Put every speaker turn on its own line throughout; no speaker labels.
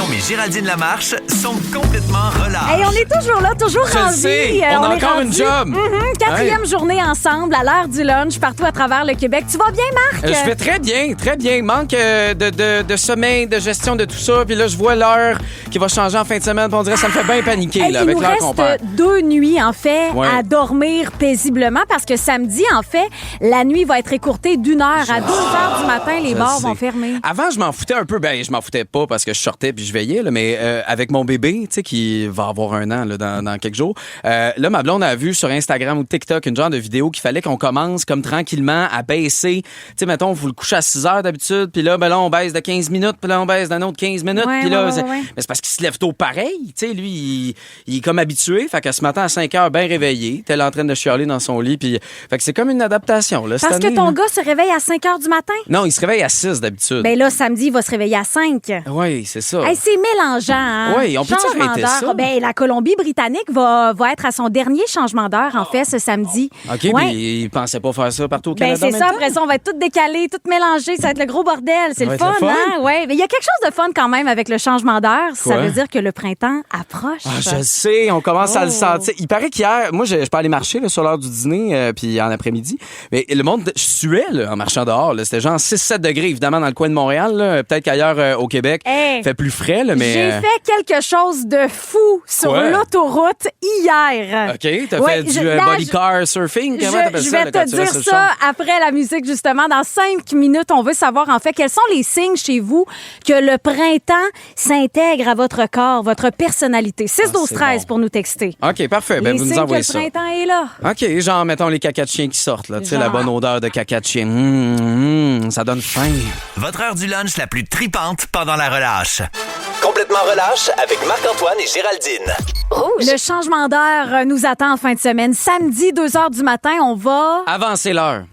Mais Géraldine Lamarche sont complètement relâches.
Hey, on est toujours là, toujours en vie.
On a
est
encore
rendu,
une job.
Quatrième journée ensemble à l'heure du lunch partout à travers le Québec. Tu vas bien, Marc?
Je vais très bien, très bien. Manque de sommeil, de gestion de tout ça. Puis là, je vois l'heure qui va changer en fin de semaine. Puis on dirait que ça me fait bien paniquer
Hey,
là, avec
il nous
l'heure qu'on perd.
reste 2 nuits, en fait,
Ouais.
à dormir paisiblement parce que samedi, en fait, la nuit va être écourtée d'1 heure à 2 heures du matin. Les bars vont fermer.
Avant, je m'en foutais un peu. Ben, je m'en foutais pas parce que je sortais puis je veillais, là, mais avec mon bébé, tu sais, qui va avoir 1 an là, dans quelques jours, là, ma blonde a vu sur Instagram ou TikTok une genre de vidéo qu'il fallait qu'on commence comme tranquillement à baisser. Tu sais, mettons, vous le couchez à 6 heures d'habitude, puis là, ben là, on baisse de 15 minutes, puis là, on baisse d'un autre 15 minutes,
Ouais,
puis là,
ouais.
mais c'est parce qu'il se lève tôt pareil. Tu sais, lui, il est comme habitué, fait que ce matin à 5 heures, bien réveillé, tel en train de chialer dans son lit, puis fait que c'est comme une adaptation, là, cette
Parce que
année,
ton
là.
gars se réveille à 5 heures du matin?
Non, il se réveille à 6 d'habitude.
Ben là, samedi, il va se réveiller à 5.
Oui, c'est ça.
Hey, c'est mélangeant, hein?
Oui, on peut
Changement
arrêter
d'heure.
ça?
Ben, la Colombie-Britannique va être à son dernier changement d'heure, en fait, ce samedi.
OK,
Ouais.
mais il pensait pas faire ça partout au
Ben,
Canada.
c'est
en même
ça.
temps?
Après ça, on va être tout décalé, tout mélangé. Ça va être le gros bordel. C'est
Ça
le
va
fun,
être le fun.
hein? Ouais. Mais il y a quelque chose de fun quand même avec le changement d'heure. Ça
Quoi?
veut dire que le printemps approche.
Ah, je le sais, on commence à le
Oh.
sentir. Il paraît qu'hier, moi, je peux aller marcher là, sur l'heure du dîner, puis en après-midi. Mais le monde, je suais là, en marchant dehors. Là. C'était genre 6-7 degrés, évidemment, dans le coin de Montréal. Là. Peut-être qu'ailleurs, au Québec,
Hey.
fait plus frais, là, mais...
J'ai fait quelque chose de fou sur
Quoi?
l'autoroute hier.
OK, t'as
Ouais,
fait du
là,
body car surfing? Comment t'appelles
je
ça,
vais
là,
te
quand tu
dire
restes sur le
ça
char?
après la musique, justement. Dans 5 minutes, on veut savoir, en fait, quels sont les signes chez vous que le printemps s'intègre à votre corps, votre personnalité. 6 12
c'est
13
bon.
pour nous texter.
OK, parfait. Ben,
les
vous nous
signes que
envoyez
le
ça.
printemps est là.
OK, genre, mettons les cacas de chien qui sortent, là. Tu sais, la
Genre.
bonne odeur de caca de chien. Ça donne faim.
Votre heure du lunch la plus tripante pendant la relâche.
Complètement relâche avec Marc-Antoine et Géraldine.
Le changement d'heure nous attend en fin de semaine. Samedi, 2 heures du matin, on va...
Avancez l'heure.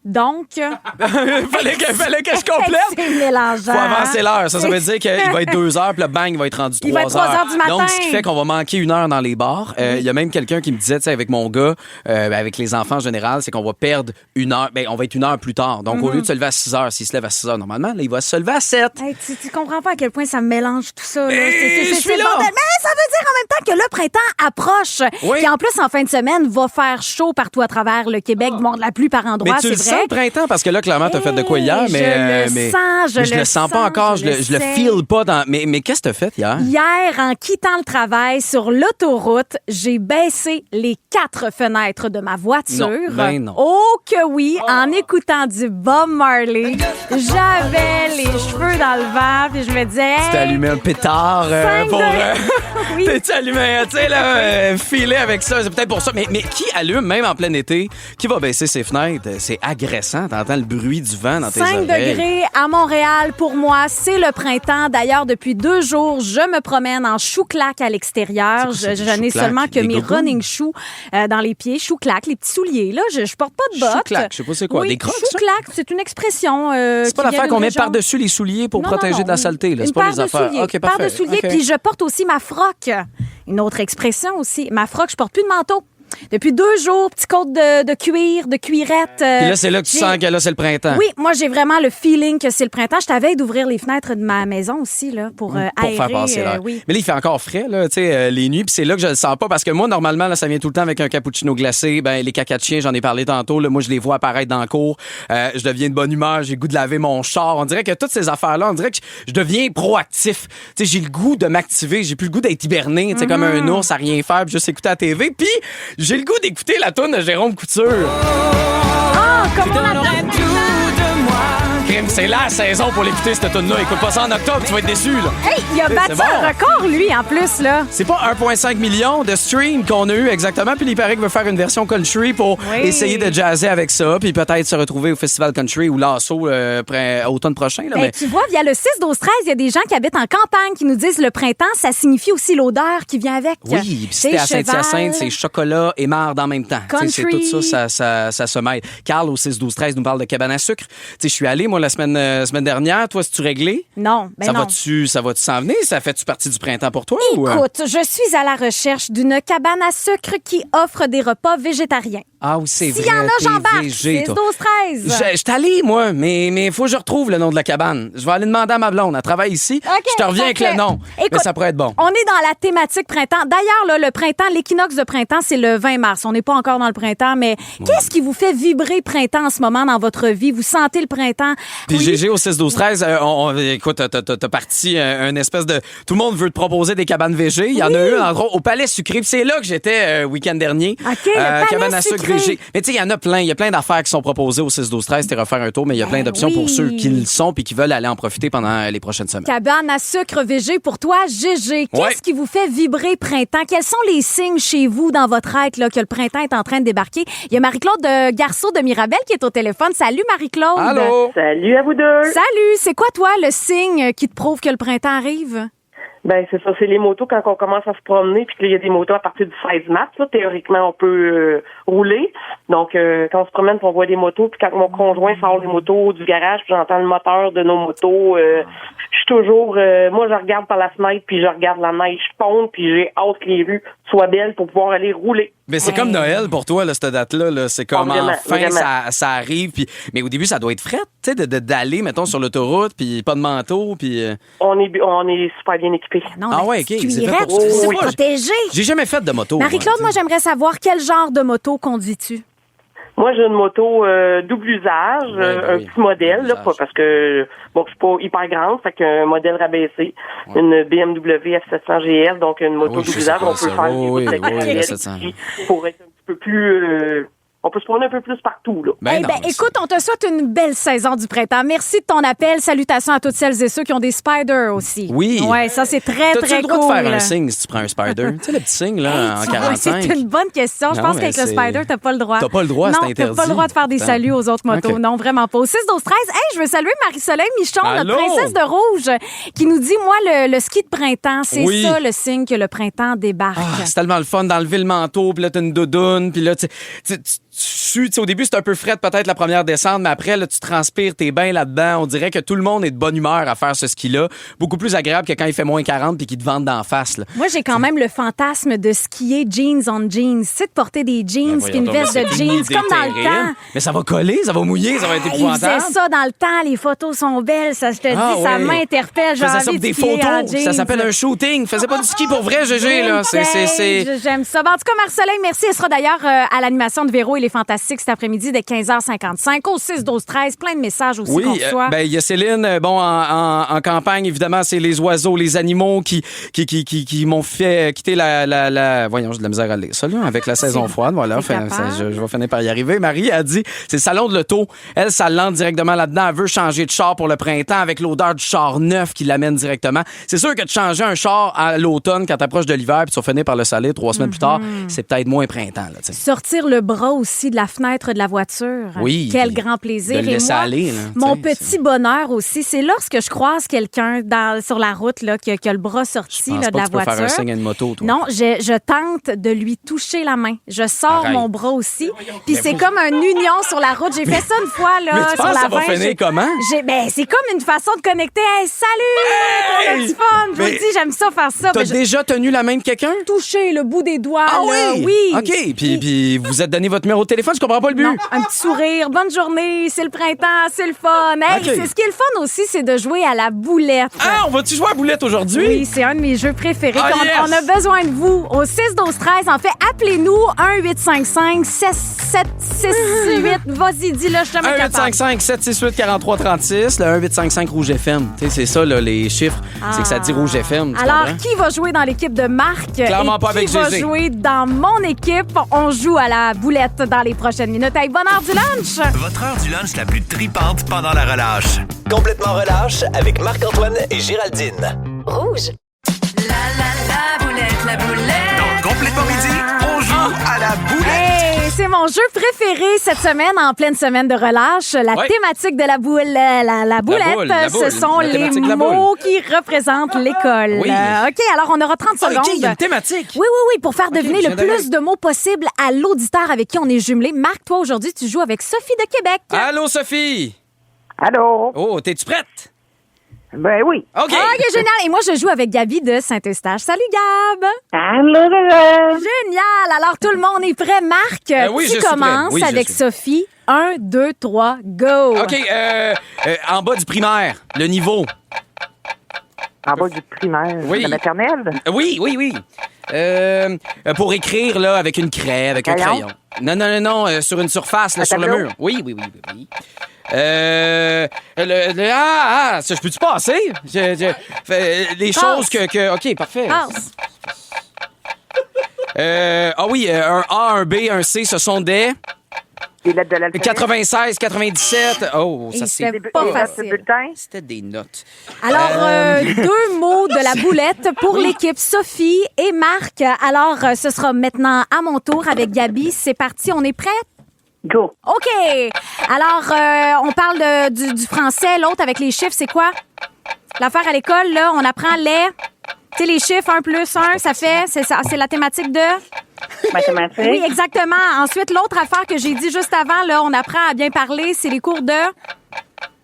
Donc...
fallait que je complète.
C'est mélangeant.
Faut avancer l'heure. Ça veut dire qu'il va être 2 heures, puis le bang, il va être rendu 3
Il va être 3 heures du matin.
Donc, ce qui fait qu'on va manquer 1 heure dans les bars. Il y a même quelqu'un qui me disait, tu sais, avec mon gars, avec les enfants en général, c'est qu'on va perdre 1 heure. Ben, on va être 1 heure plus tard. Donc, au lieu de se lever à 6 heures, s'il se lève à 6 heures normalement, là, il va se lever à 7.
Hey, tu comprends pas à quel point ça me mélange tout ça. Là.
je suis là.
bordel. Mais ça veut dire en même temps que le printemps approche.
Oui.
Puis en plus, en fin de semaine, va faire chaud partout à travers le Québec, bon, de la pluie par
Mais
endroits,
tu
c'est
le
vrai.
sens le printemps parce que là, clairement, t'as fait de quoi hier, mais
Je
le sens pas encore, je le
sais.
feel pas dans. Mais qu'est-ce que t'as fait hier?
Hier, en quittant le travail sur l'autoroute, j'ai baissé les 4 fenêtres de ma voiture.
Non, ben non.
Oh que oui, en écoutant du Bob Marley. J'avais les cheveux dans le vent, puis je me disais...
Tu t'as allumé un pétard
5
pour...
Oui.
T'es allumé, tu sais, là, filer avec ça, c'est peut-être pour ça. Mais qui allume, même en plein été, qui va baisser ses fenêtres? C'est agressant, t'entends le bruit du vent dans tes
5
oreilles.
degrés à Montréal, pour moi, c'est le printemps. D'ailleurs, depuis 2 jours, je me promène en chou-clac à l'extérieur.
C'est quoi ça,
Je
des
n'ai
chou-clacs?
seulement que
Des
mes
gogoons?
running shoes dans les pieds. Chou-clac, les petits souliers. Là, je porte pas de bottes.
Chou-clac, je sais pas c'est quoi,
Oui,
des crocs, ça?
chou-clac, c'est une expression
C'est pas
qui vient
l'affaire
d'une
qu'on met
région.
par-dessus les souliers pour
Non,
protéger
non,
de la saleté, là.
Une
C'est pas
paire
les
de
affaires.
souliers.
OK,
Une paire
parfait.
de souliers,
OK.
puis je porte aussi ma froc. Une autre expression aussi. Ma froc, je porte plus de manteau. Depuis 2 jours, petit côte de cuir, de cuirette.
Puis là, c'est là que tu
j'ai-
sens que là, c'est le printemps.
Oui, moi, j'ai vraiment le feeling que c'est le printemps. Je t'avais d'ouvrir les fenêtres de ma maison aussi, là, pour
Pour
aérer.
faire passer l'air.
Oui.
Mais là, il fait encore frais, là, tu sais, les nuits. Puis c'est là que je le sens pas. Parce que moi, normalement, là, ça vient tout le temps avec un cappuccino glacé. Ben, les cacas de chien, j'en ai parlé tantôt. Là, moi, je les vois apparaître dans le cours. Je deviens de bonne humeur. J'ai le goût de laver mon char. On dirait que toutes ces affaires-là, on dirait que je deviens proactif. Tu sais, j'ai le goût de m'activer. J'ai plus le goût d'être hiberné, tu sais, comme un ours à rien faire, puis juste écouter la TV. Puis j'ai le goût d'écouter la toune de Jérôme Couture.
Ah, comment on attend?
Crime, c'est la saison pour l'écouter, cette toune-là. Écoute pas ça en octobre, tu vas être déçu, là.
Hey, il a
C'est
battu
bon.
un record, lui, en plus, là.
C'est pas 1,5 million de streams qu'on a eu exactement, puis il paraît qu'il veut faire une version country pour
Oui.
essayer de jazzer avec ça, puis peut-être se retrouver au Festival Country ou l'Assaut automne prochain. Là,
Ben,
mais
tu vois, via le 6, 12, 13, il y a des gens qui habitent en campagne qui nous disent le printemps, ça signifie aussi l'odeur qui vient avec.
oui, puis si t'es à Saint-Hyacinthe, c'est chocolat et marde en même temps. Tu sais, c'est
Country.
tout ça, ça se mêle. Carl au 6, 12, 13 nous parle de cabane à sucre. Tu sais, je suis allé, moi, la semaine dernière. Toi, c'est-tu réglé?
Non, ben
ça
non.
Ça va-tu s'en venir? Ça fait-tu partie du printemps pour toi?
Écoute, je suis à la recherche d'une cabane à sucre qui offre des repas végétariens.
Ah oui, c'est vrai.
S'il y en a,
t'es
j'embarque.
végé,
6,
toi.
12, 13.
Je t'allais, moi, mais il faut que je retrouve le nom de la cabane. Je vais aller demander à ma blonde. Elle travaille ici.
OK,
Je te reviens avec
parfait.
le nom.
Écoute,
mais ça pourrait être bon.
On est dans la thématique printemps. D'ailleurs, là, le printemps, l'équinoxe de printemps, c'est le 20 mars. On n'est pas encore dans le printemps, mais qu'est-ce qui vous fait vibrer printemps en ce moment dans votre vie? Vous sentez le printemps?
Puis
Oui.
GG au 6-12-13, écoute, t'as parti une espèce de... Tout le monde veut te proposer des cabanes végé. Il y en a eu, en gros, au Palais Sucré. Puis c'est là que j'étais week-end dernier.
OK, le Palais
cabane à sucre
Sucré.
végé. Mais tu sais, il y en a plein. Il y a plein d'affaires qui sont proposées au 6-12-13. T'es refaire un tour, mais il y a plein d'options
oui.
pour ceux qui le sont puis qui veulent aller en profiter pendant les prochaines semaines.
Cabane à sucre végé pour toi, GG. Qu'est-ce
Ouais.
qui vous fait vibrer printemps? Quels sont les signes chez vous dans votre être là, que le printemps est en train de débarquer? Il y a Marie-Claude Garceau de Mirabel qui est au téléphone. Salut Marie-Claude.
Allô?
Salut à vous deux.
Salut. C'est quoi toi le signe qui te prouve que le printemps arrive?
Ben c'est ça, c'est les motos quand on commence à se promener puis qu'il y a des motos à partir du 16 mars. Là, théoriquement, on peut rouler. Donc quand on se promène, puis on voit des motos, puis quand mon conjoint sort les motos du garage, puis j'entends le moteur de nos motos, je suis toujours, moi je regarde par la fenêtre puis je regarde la neige fondre puis j'ai hâte que les rues soient belles pour pouvoir aller rouler.
Mais c'est comme Noël pour toi, là, cette date-là. Là. C'est comme
Vraiment,
enfin,
vraiment.
ça arrive. Puis... Mais au début, ça doit être fret, tu sais, d'aller, mettons, sur l'autoroute, puis pas de manteau, puis...
On est super bien équipés.
Non,
Ah
la
ouais,
petite
OK, c'est fait
cuillerette,
pour-
tu sais,
Oui.
protégée.
J'ai jamais fait de moto.
Marie-Claude, moi,
tu sais.
j'aimerais savoir quel genre de moto conduis-tu?
Moi, j'ai une moto double usage,
ben
un
oui,
petit modèle,
double
là,
usage.
pas parce que bon, je suis pas hyper grande, fait qu'un modèle rabaissé, une BMW F700 GS, donc une moto
Oui, je
double
sais
usage,
pas
on peut
ça.
faire
Oui,
des
oui,
routes
oui,
avec
la 700.
pour être un petit peu plus on peut se promener un peu plus partout, là.
Eh
non,
ben,
mais
écoute, on te souhaite une belle saison du printemps. Merci de ton appel. Salutations à toutes celles et ceux qui ont des spiders aussi.
Oui.
Ouais, ça, c'est très,
T'as-tu
très
le droit
cool.
de faire un signe si tu prends un spider? Tu sais, le petit signe, là, en
Tu vois,
45.
c'est une bonne question. Je
Non,
pense
mais
qu'avec le
c'est-
spider, t'as pas le droit.
T'as pas le droit, c'est
Non, t'as pas
interdit.
le droit de faire des
Attends.
saluts aux autres motos.
OK.
Non, vraiment pas. Au 6-12-13, hey, je veux saluer Marie-Soleil Michon,
Allô?
notre princesse de rouge, qui nous dit, moi, le ski de printemps, c'est
Oui.
ça le signe que le printemps débarque.
Ah, c'est tellement le fun d'enlever le manteau, puis là, t'as une doudoune, puis là, tu sues. Tu sais, au début, c'est un peu fret peut-être la première descente, mais après, là, tu transpires, t'es bien là-dedans. On dirait que tout le monde est de bonne humeur à faire ce ski-là. Beaucoup plus agréable que quand il fait moins 40 puis qu'ils te vendent d'en face. Là.
Moi, j'ai quand même le fantasme de skier jeans on jeans. Tu sais, de porter des jeans, puis une
Ben Voyons
veste
donc,
de
c'est une
jeans,
idée
comme dans le
terrible.
temps.
Mais ça va coller, ça va mouiller, ça va être
Ils
épouvantable.
faisaient ça dans le temps, les photos sont belles, ça je te
Ah,
dis, ça
ouais.
m'interpelle, j'ai
Faisais ça
envie
pour
de
des
skier en
photos. Ça
jeans.
s'appelle un shooting. Faisais pas du ski pour vrai, GG, là. C'est...
J'aime ça. Ben, en tout cas, Marcelin, merci. Elle sera d'ailleurs à l'animation de Véro et les Fantastiques cet après-midi dès 15h55 au 6-12-13. Plein de messages aussi qu'on
Oui,
reçoit.
ben il y a Céline, bon en campagne évidemment, c'est les oiseaux, les animaux qui m'ont fait quitter la voyons, j'ai de la misère à lire ça là, avec la saison froide, voilà,
t'es capable.
je vais finir par y arriver. Marie a dit, c'est le salon de l'auto, elle ça l'entre directement là-dedans, elle veut changer de char pour le printemps avec l'odeur du char neuf qui l'amène directement. C'est sûr que de changer un char à l'automne quand t'approches de l'hiver puis tu vas finir par le saler 3 semaines plus tard, c'est peut-être moins printemps là, tu sais.
Sortir le bras aussi de la fenêtre de la voiture.
Oui.
Quel grand plaisir.
De le
Et
laisser
moi,
aller, là,
mon
tu sais,
petit bonheur aussi, c'est lorsque je croise quelqu'un sur la route là, qui a le bras sorti
Je pense
là, de
pas
la
que tu peux
voiture.
faire un signe à une moto, toi.
Non, je tente de lui toucher la main. Je sors
Arrête.
mon bras aussi. Puis c'est comme une union sur la route. J'ai fait ça une fois là,
Mais tu
sur
penses
la
que ça va
20,
finir comment?
Ben, c'est comme une façon de connecter. Hey, salut!
Hey!
On a du fun! Je vous
Mais
le dis, j'aime ça faire ça.
T'as
Mais je-
déjà tenu la main de quelqu'un?
toucher le bout des doigts.
Ah
là,
oui?
oui!
OK. Puis vous êtes donné votre numéro de téléphone, je comprends pas le but.
Non, un petit sourire, bonne journée, c'est le printemps, c'est le fun. Hey,
OK.
c'est ce qui est le fun aussi, c'est de jouer à la boulette.
Ah, on va-tu jouer à boulette aujourd'hui?
Oui, c'est un de mes jeux préférés.
Ah,
on,
yes!
on a besoin de vous au 6-12-13. En fait, appelez-nous 1-855-768. Vas-y, dis-le, je te mets capable.
1-855-768-4336, le 1-855 Rouge FM. Tu sais, c'est ça, là, les chiffres. C'est que ça dit Rouge FM. tu
Alors,
comprends?
qui va jouer dans l'équipe de Marc?
Clairement
et
pas avec
qui va
Gégé.
jouer dans mon équipe? On joue à la boulette dans les prochaines minutes. Hey, bonne heure du lunch!
Votre heure du lunch la plus tripante pendant la relâche.
Complètement relâche avec Marc-Antoine et Géraldine.
Rouge. La boulette, la boulette.
Donc, complètement midi, on joue à la boulette.
Hey, c'est mon jeu préféré cette semaine, en pleine semaine de relâche. La
Ouais.
thématique de la boule, la boulette,
boule, la boule.
ce sont
La
les
thématique de la
mots qui représentent l'école.
Oui.
OK, alors on aura 30
Ah,
secondes.
OK, il y a une thématique.
Oui, pour faire deviner
je
le
viens
plus de mots possible à l'auditeur avec qui on est jumelé. Marc, toi, aujourd'hui, tu joues avec Sophie de Québec.
Allô, Sophie?
Allô?
Oh, t'es-tu prête?
Ben oui.
OK.
Ah, OK, génial. Et moi, je joue avec Gabi de Saint-Eustache. Salut, Gab.
Allô?
Génial. Alors, tout le monde est prêt. Marc,
oui, je
tu
suis
commences
prêt. Oui, je
avec
suis.
Sophie. 1, 2, 3, go.
OK, en bas du primaire, le niveau.
En bas du primaire.
Oui.
La maternelle?
Oui. Pour écrire, là, avec une craie, avec un
Crayon?
crayon. Non, sur une surface, là,
Un
sur le
tableau?
mur. Oui. Ça, je peux-tu passer? Les
Passe.
choses que... OK, parfait.
Passe.
Un A, un B, un C, ce sont des...
Les lettres de l'alphabet?
96, 97. Oh,
Et
ça
c'était
c'est...
pas
Les notes
facile.
de bulletin?
C'était des notes.
Alors, 2 mots de la boulette pour l'équipe Sophie et Marc. Alors, ce sera maintenant à mon tour avec Gabi. C'est parti, on est prêts?
Go.
OK. Alors, on parle du français. L'autre avec les chiffres, c'est quoi? L'affaire à l'école, là, on apprend tu sais, les chiffres 1 plus 1, ça fait... C'est la thématique de...
Mathématiques?
Oui, exactement. Ensuite, l'autre affaire que j'ai dit juste avant, là, on apprend à bien parler, c'est les cours de...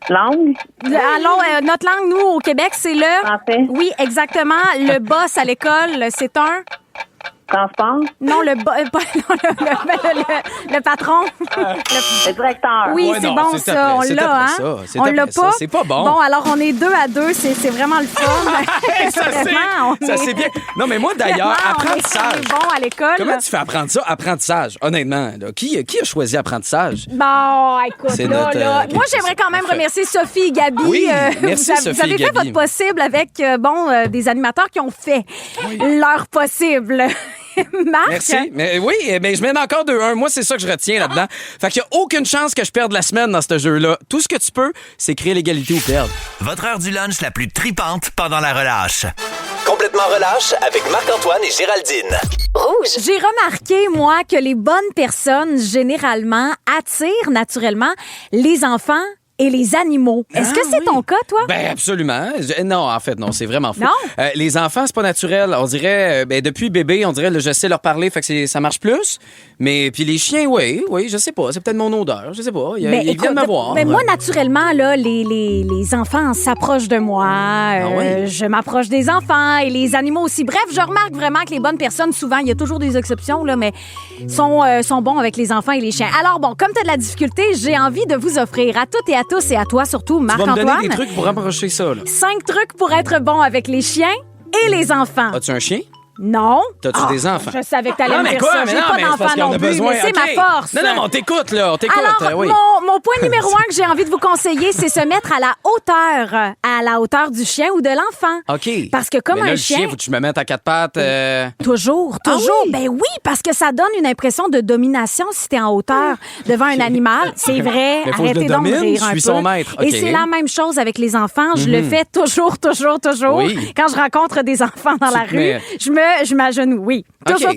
Langue?
Notre langue, nous, au Québec, c'est le...
Français?
Oui, exactement. Le boss à l'école, c'est un...
Transport?
Non, le patron.
Le directeur?
Oui,
Ouais,
c'est
non,
bon,
c'est
ça.
après-
On
c'est
l'a,
après
hein?
ça, c'est
On l'a
après ça.
pas.
C'est pas bon.
Bon, alors, on est 2 à 2. C'est vraiment le fun.
Ça c'est bien. Non, mais moi, d'ailleurs,
Vraiment,
apprentissage.
On est bon à l'école.
Comment tu fais apprendre ça? Apprentissage, honnêtement. Là. Qui a choisi apprentissage?
Bon, écoute,
C'est
là,
notre,
là.
ok,
Moi,
c'est
j'aimerais
ça,
quand même
parfait.
remercier Sophie et Gabi.
Oui, merci,
vous
Sophie
avez
et
fait
Gabi.
votre possible avec, des animateurs qui ont fait leur possible. Marc?
Merci. Mais oui, mais je mène encore 2-1. Moi, c'est ça que je retiens là-dedans. Fait qu'il n'y a aucune chance que je perde la semaine dans ce jeu-là. Tout ce que tu peux, c'est créer l'égalité ou perdre.
Votre heure du lunch la plus tripante pendant la relâche.
Complètement relâche avec Marc-Antoine et Géraldine.
J'ai remarqué, moi, que les bonnes personnes, généralement, attirent naturellement les enfants et les animaux. Est-ce que c'est ton cas, toi?
Ben absolument. Non, en fait, non, c'est vraiment faux.
Non?
Les enfants, c'est pas naturel. On dirait, depuis bébé, on dirait, là, je sais leur parler, fait que ça marche plus. Mais puis les chiens, oui, je sais pas. C'est peut-être mon odeur, je sais pas. Ils viennent me voir.
Mais moi, naturellement, là, les enfants s'approchent de moi.
oui?
Je m'approche des enfants et les animaux aussi. Bref, je remarque vraiment que les bonnes personnes, souvent, il y a toujours des exceptions, là, mais sont bons avec les enfants et les chiens. Alors bon, comme tu as de la difficulté, j'ai envie de vous offrir à toutes et à tous et à toi surtout,
Tu vas me
Marc-Antoine,
donner des trucs pour rapprocher ça, là.
5 trucs pour être bon avec les chiens et les enfants.
As-tu un chien?
Non.
T'as-tu des enfants?
Je savais que t'allais
Non,
me
mais
dire
quoi?
ça.
Mais
J'ai
non,
pas
mais c'est parce
d'enfants
qu'on
non
a
plus,
besoin.
mais c'est
OK.
ma force.
Non, on t'écoute, là. On t'écoute.
Alors,
oui.
mon point numéro 1 que j'ai envie de vous conseiller, c'est se mettre à la hauteur du chien ou de l'enfant.
OK.
Parce que comme
Mais là,
un
le
chien,
faut que tu me mettes à 4 pattes.
toujours.
Ah oui?
Ben oui, parce que ça donne une impression de domination si t'es en hauteur devant un animal. C'est vrai.
Mais faut que je
Arrêtez
le
donc de
domine,
rire
je
un
suis
peu.
son maître.
Et
OK.
c'est la même chose avec les enfants. Je le fais toujours.
Oui.
Quand je rencontre des enfants dans
Tu
la
te
rue,
mets-
je m'agenouille. Toujours.
OK.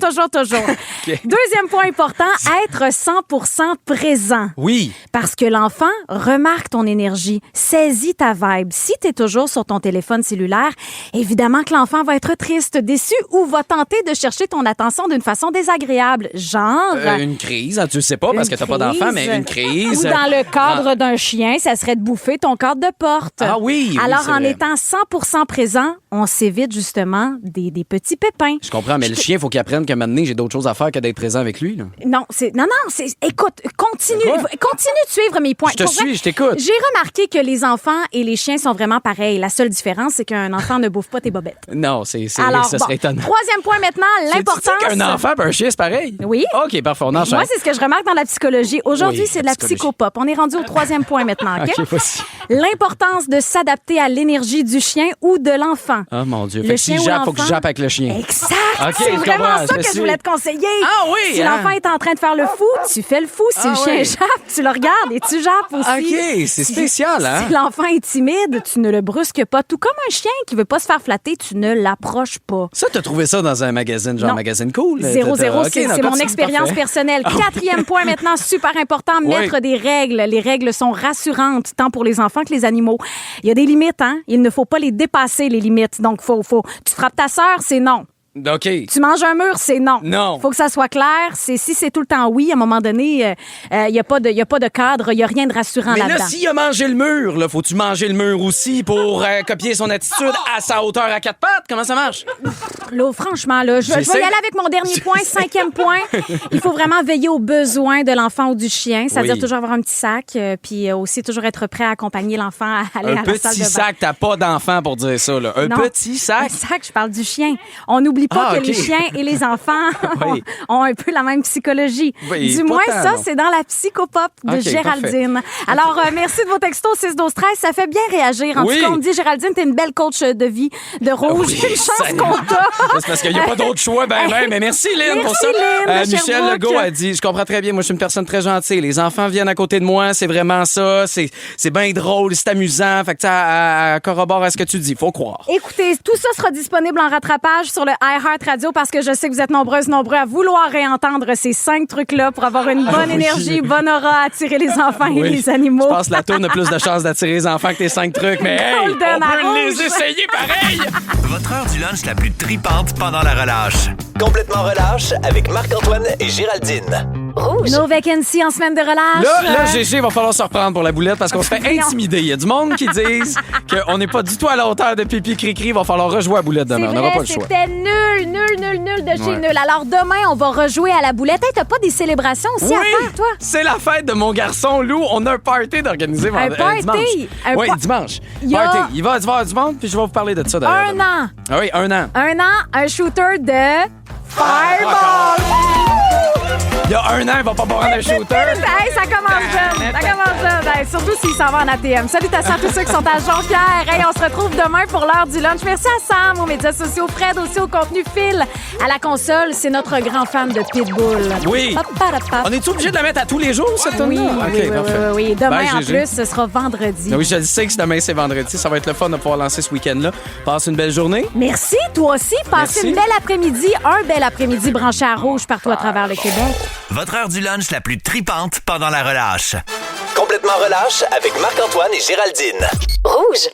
Deuxième point important, être 100% présent.
Oui.
Parce que l'enfant remarque ton énergie, saisit ta vibe. Si tu es toujours sur ton téléphone cellulaire, évidemment que l'enfant va être triste, déçu ou va tenter de chercher ton attention d'une façon désagréable. Genre...
Une crise, hein, tu le sais pas parce que t'as pas d'enfant, mais une crise.
Ou dans le cadre d'un chien, ça serait de bouffer ton cadre de porte.
Ah oui,
Alors,
c'est
en
vrai.
étant 100% présent, on s'évite justement des petits pépins.
Je comprends, mais le chien, faut qu'il apprenne que maintenant, j'ai d'autres choses à faire que d'être présent avec lui. Là.
Non, écoute, continue de suivre mes points.
Je te
Pour vrai,
suis, je t'écoute.
J'ai remarqué que les enfants et les chiens sont vraiment pareils. La seule différence, c'est qu'un enfant ne bouffe pas tes bobettes.
Non,
Alors,
ça
bon,
serait étonnant.
troisième point maintenant, l'importance.
Tu sais qu'un enfant et un chien, c'est pareil?
Oui.
OK, parfait, on enchaîne.
Moi, c'est ce que je remarque dans la psychologie. Aujourd'hui,
Oui,
c'est de
la
la
psychologie.
psychopop. On est rendu au troisième point maintenant, OK?
OK, vas-y.
L'importance de s'adapter à l'énergie du chien ou de l'enfant.
Oh mon Dieu.
Le
Fait que si
chien
je
ou
jappe, faut que je
l'enfant?
jappe avec le chien.
Exact!
OK,
C'est
je
vraiment
comprends,
ça
je
que je
suis.
voulais te conseiller.
Ah oui,
Si
hein?
l'enfant est en train de faire le fou, tu fais le fou. Si
Ah
le chien
oui.
jappe, tu le regardes et tu jappes aussi.
OK, c'est spécial, hein?
Si l'enfant est timide, tu ne le brusques pas. Tout comme un chien qui veut pas se faire flatter, tu ne l'approches pas.
Ça, t'as trouvé ça dans un magazine, genre
Non.
magazine cool?
0-0,
OK,
c'est
non,
mon
continue,
expérience
parfait.
personnelle. Quatrième point maintenant, super important, mettre des règles. Les règles sont rassurantes, tant pour les enfants que les animaux. Il y a des limites, hein? Il ne faut pas les dépasser, les limites. Donc, tu frappes ta sœur, c'est non.
OK.
Tu manges un mur, c'est non.
Non.
Faut que ça soit clair. Si c'est tout le temps oui, à un moment donné, il n'y a pas de cadre, il n'y a rien de rassurant
Mais
là-dedans.
là, s'il a mangé le mur, là, faut-tu manger le mur aussi pour copier son attitude à sa hauteur à 4 pattes? Comment ça marche?
Là, franchement, là, je vais y
J'essaie.
aller avec mon dernier point, 5e point. Il faut vraiment veiller aux besoins de l'enfant ou du chien. C'est-à-dire
Oui.
toujours avoir un petit sac, puis aussi toujours être prêt à accompagner l'enfant à aller
Un
à la salle de
petit
bain.
sac, t'as pas d'enfant pour dire ça, là. Un
Non.
petit sac?
Un sac, je parle du chien. On n'oublie pas que
OK.
les chiens et les enfants
Oui.
ont un peu la même psychologie.
Oui,
du
pas
moins,
tant,
ça,
non.
c'est dans la psychopop de
OK,
Géraldine. Alors, merci de vos textos 6-12-13. Ça fait bien réagir. En
Oui.
tout cas, on me dit, Géraldine, t'es une belle coach de vie de rouge.
Oui,
Une chance
Seigneur.
qu'on t'a.
C'est parce qu'il n'y a pas d'autre choix, mais merci Lynn pour
Merci,
ça.
Lynn, de
Michel
Sherbrooke.
Legault a dit, je comprends très bien, moi je suis une personne très gentille, les enfants viennent à côté de moi, c'est vraiment ça, c'est bien drôle, c'est amusant, fait que ça corrobore à ce que tu dis, faut croire.
Écoutez, tout ça sera disponible en rattrapage sur le iHeart Radio parce que je sais que vous êtes nombreux à vouloir réentendre ces 5 trucs-là pour avoir une bonne
Oui.
énergie, bonne aura, attirer les enfants et
Oui.
les animaux.
Je pense que la tourne a plus de chances d'attirer les enfants que tes 5 trucs, mais hey, on
Golden à
peut les
rouge.
essayer pareil!
Votre heure du lunch la plus tripante pendant la relâche.
Complètement relâche avec Marc-Antoine et Géraldine.
Rouge.
No vacancy en semaine de relâche.
Là, GG, va falloir se reprendre pour la boulette parce qu'on se fait intimider. Il y a du monde qui disent qu'on n'est pas du tout à la hauteur de pipi cri-cri. Va falloir rejouer à boulette
C'est
demain. On n'aura pas
vrai,
le choix.
c'était nul de chez
Ouais.
nul. Alors demain, on va rejouer à la boulette. Hey, t'as pas des célébrations aussi à faire, toi?
C'est la fête de mon garçon Lou. On a un party d'organiser
party?
dimanche. Oui, dimanche.
Il y a-
Party. Il va y avoir du monde, puis je vais vous parler de ça d'ailleurs.
Un
demain.
an.
Ah oui, 1 an.
Un shooter de Fireball.
Il y a 1 an, il va pas prendre un shooter.
Hey, ça commence jeune. Ça commence jeune. Hey, surtout s'il s'en va en ATM. Salutations à tous ceux qui sont à Jean-Pierre. Hey, on se retrouve demain pour l'heure du lunch. Merci à Sam, aux médias sociaux, Fred aussi au contenu, Phil. À la console, c'est notre grand fan de Pitbull.
Oui.
Pap-pap-pap.
On est-tu obligé de la mettre à tous les jours, cette
Oui,
tonne-là?
oui, oui,
parfait.
oui, oui. Demain,
Bye,
en
GG.
plus, ce sera vendredi.
Oui, je sais que demain, c'est vendredi. Ça va être le fun de pouvoir lancer ce week-end-là. Passe une belle journée.
Merci, toi aussi. Passez
Merci.
une belle après-midi, un bel après-midi branché à rouge partout à travers le Québec.
Votre heure du lunch la plus tripante pendant la relâche.
Complètement relâche avec Marc-Antoine et Géraldine.
Rouge.